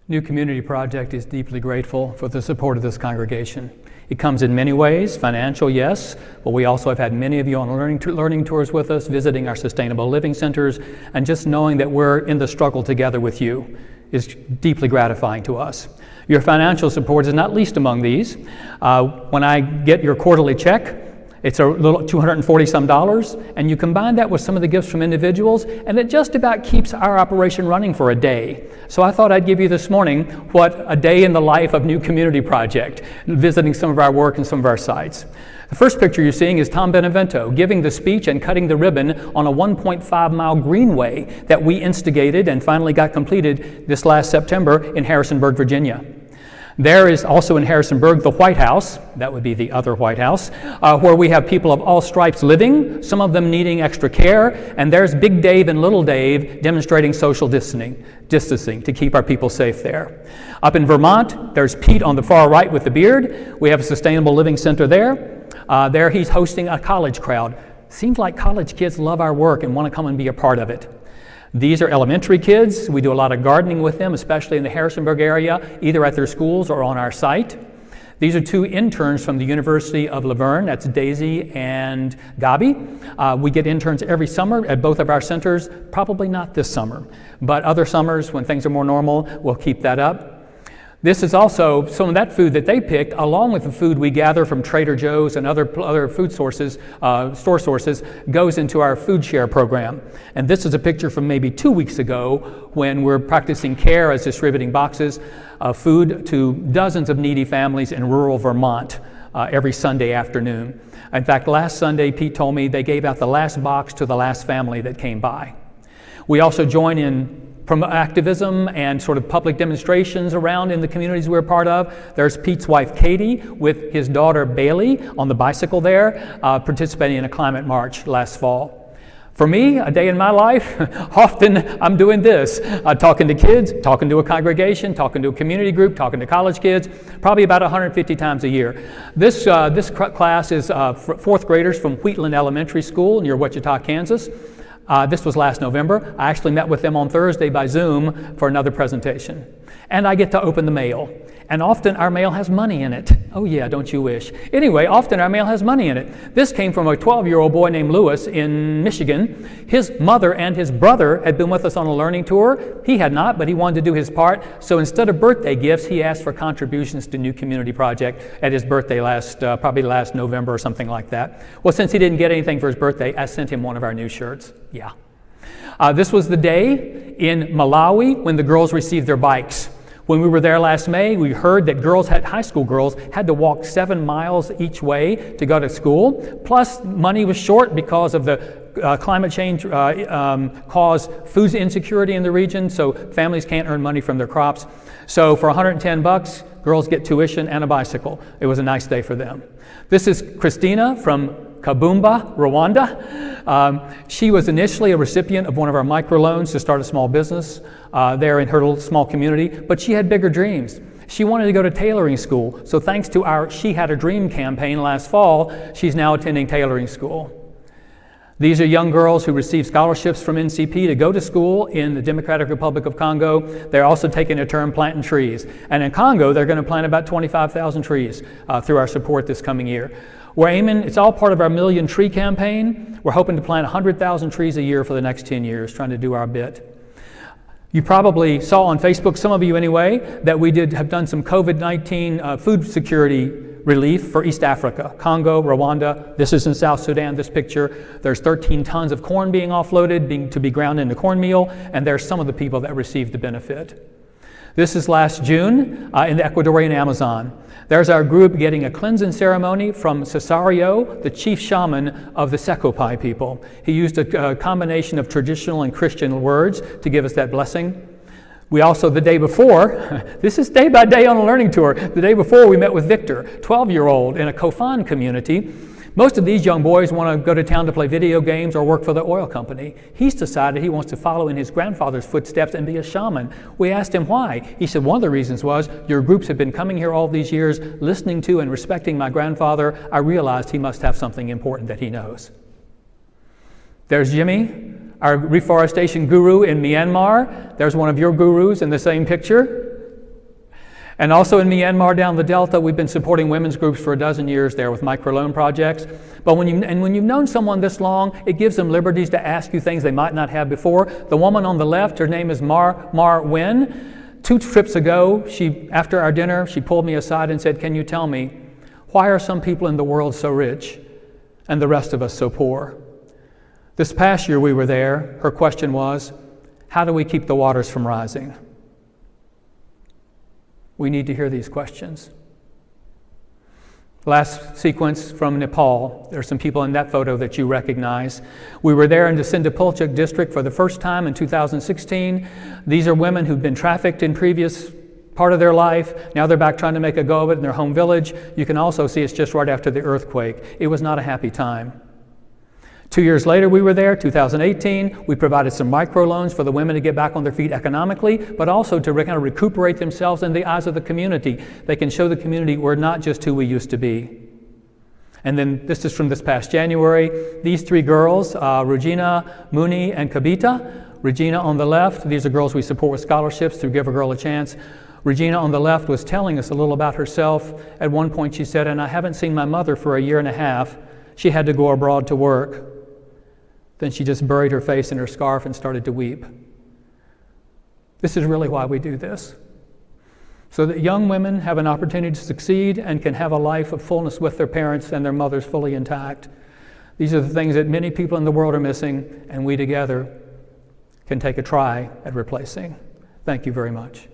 New Community Project is deeply grateful for the support of this congregation. It comes in many ways, financial, yes, but we also have had many of you on learning tours with us, visiting our sustainable living centers, and just knowing that we're in the struggle together with you is deeply gratifying to us. Your financial support is not least among these. When I get your quarterly check, it's a little $240 some, and you combine that with some of the gifts from individuals, and it just about keeps our operation running for a day. So I thought I'd give you this morning what a day in the life of New Community Project, visiting some of our work and some of our sites. The first picture you're seeing is Tom Benevento giving the speech and cutting the ribbon on a 1.5-mile greenway that we instigated and finally got completed this last September in Harrisonburg, Virginia. There is also in Harrisonburg the White House, that would be the other White House, where we have people of all stripes living, some of them needing extra care, and there's Big Dave and Little Dave demonstrating social distancing to keep our people safe there. Up in Vermont, there's Pete on the far right with the beard. We have a sustainable living center there. There he's hosting a college crowd. Seems like college kids love our work and want to come and be a part of it. These are elementary kids. We do a lot of gardening with them, especially in the Harrisonburg area, either at their schools or on our site. These are two interns from the University of La Verne. That's Daisy and Gabi. We get interns every summer at both of our centers, probably not this summer, but other summers when things are more normal, we'll keep that up. This is also some of that food that they picked, along with the food we gather from Trader Joe's and other food sources, store sources, goes into our food share program. And this is a picture from maybe 2 weeks ago when we're practicing care as distributing boxes of food to dozens of needy families in rural Vermont every Sunday afternoon. In fact, last Sunday, Pete told me they gave out the last box to the last family that came by. We also join in activism and sort of public demonstrations around in the communities we're part of. There's Pete's wife Katie with his daughter Bailey on the bicycle there, participating in a climate march last fall. For me, a day in my life, often I'm doing this, talking to kids, talking to a congregation, talking to a community group, talking to college kids, probably about 150 times a year. This class is fourth graders from Wheatland Elementary School near Wichita, Kansas. This was last November. I actually met with them on Thursday by Zoom for another presentation. And I get to open the mail. And often our mail has money in it. Oh yeah, don't you wish. Anyway, often our mail has money in it. This came from a 12-year-old boy named Lewis in Michigan. His mother and his brother had been with us on a learning tour. He had not, but he wanted to do his part. So instead of birthday gifts, he asked for contributions to New Community Project at his birthday probably last November or something like that. Well, since he didn't get anything for his birthday, I sent him one of our new shirts. Yeah. This was the day in Malawi when the girls received their bikes. When we were there last May, we heard that high school girls had to walk 7 miles each way to go to school. Plus, money was short because of the climate change caused food insecurity in the region, so families can't earn money from their crops. So for $110, girls get tuition and a bicycle. It was a nice day for them. This is Christina from Kabumba, Rwanda. She was initially a recipient of one of our microloans to start a small business there in her little small community, but she had bigger dreams. She wanted to go to tailoring school, so thanks to our She Had a Dream campaign last fall, she's now attending tailoring school. These are young girls who receive scholarships from NCP to go to school in the Democratic Republic of Congo. They're also taking a turn planting trees. And in Congo, they're going to plant about 25,000 trees through our support this coming year. We're aiming, it's all part of our Million Tree campaign. We're hoping to plant 100,000 trees a year for the next 10 years, trying to do our bit. You probably saw on Facebook, some of you anyway, that we have done some COVID-19 food security relief for East Africa, Congo, Rwanda. This is in South Sudan, this picture. There's 13 tons of corn being offloaded to be ground into cornmeal, and there's some of the people that received the benefit. This is last June in the Ecuadorian Amazon. There's our group getting a cleansing ceremony from Cesario, the chief shaman of the Sekopai people. He used a combination of traditional and Christian words to give us that blessing. We also, the day before, this is day by day on a learning tour, the day before we met with Victor, 12-year-old in a Kofan community. Most of these young boys want to go to town to play video games or work for the oil company. He's decided he wants to follow in his grandfather's footsteps and be a shaman. We asked him why. He said one of the reasons was, your groups have been coming here all these years, listening to and respecting my grandfather. I realized he must have something important that he knows. There's Jimmy, our reforestation guru in Myanmar. There's one of your gurus in the same picture. And also in Myanmar down the Delta, we've been supporting women's groups for a dozen years there with microloan projects. But when you've known someone this long, it gives them liberties to ask you things they might not have before. The woman on the left, her name is Mar Nguyen. 2 trips ago, after our dinner, she pulled me aside and said, "Can you tell me, why are some people in the world so rich and the rest of us so poor?" This past year we were there, her question was, how do we keep the waters from rising? We need to hear these questions. Last sequence from Nepal. There are some people in that photo that you recognize. We were there in the Sindapulchak district for the first time in 2016. These are women who've been trafficked in previous part of their life. Now they're back trying to make a go of it in their home village. You can also see it's just right after the earthquake. It was not a happy time. 2 years later we were there, 2018. We provided some microloans for the women to get back on their feet economically, but also to kind of recuperate themselves in the eyes of the community. They can show the community we're not just who we used to be. And then this is from this past January. These 3 girls, Regina, Muni, and Kabita. Regina on the left, these are girls we support with scholarships through Give a Girl a Chance. Regina on the left was telling us a little about herself. At one point she said, "And I haven't seen my mother for a year and a half. She had to go abroad to work." Then she just buried her face in her scarf and started to weep. This is really why we do this, so that young women have an opportunity to succeed and can have a life of fullness with their parents and their mothers fully intact. These are the things that many people in the world are missing, and we together can take a try at replacing. Thank you very much.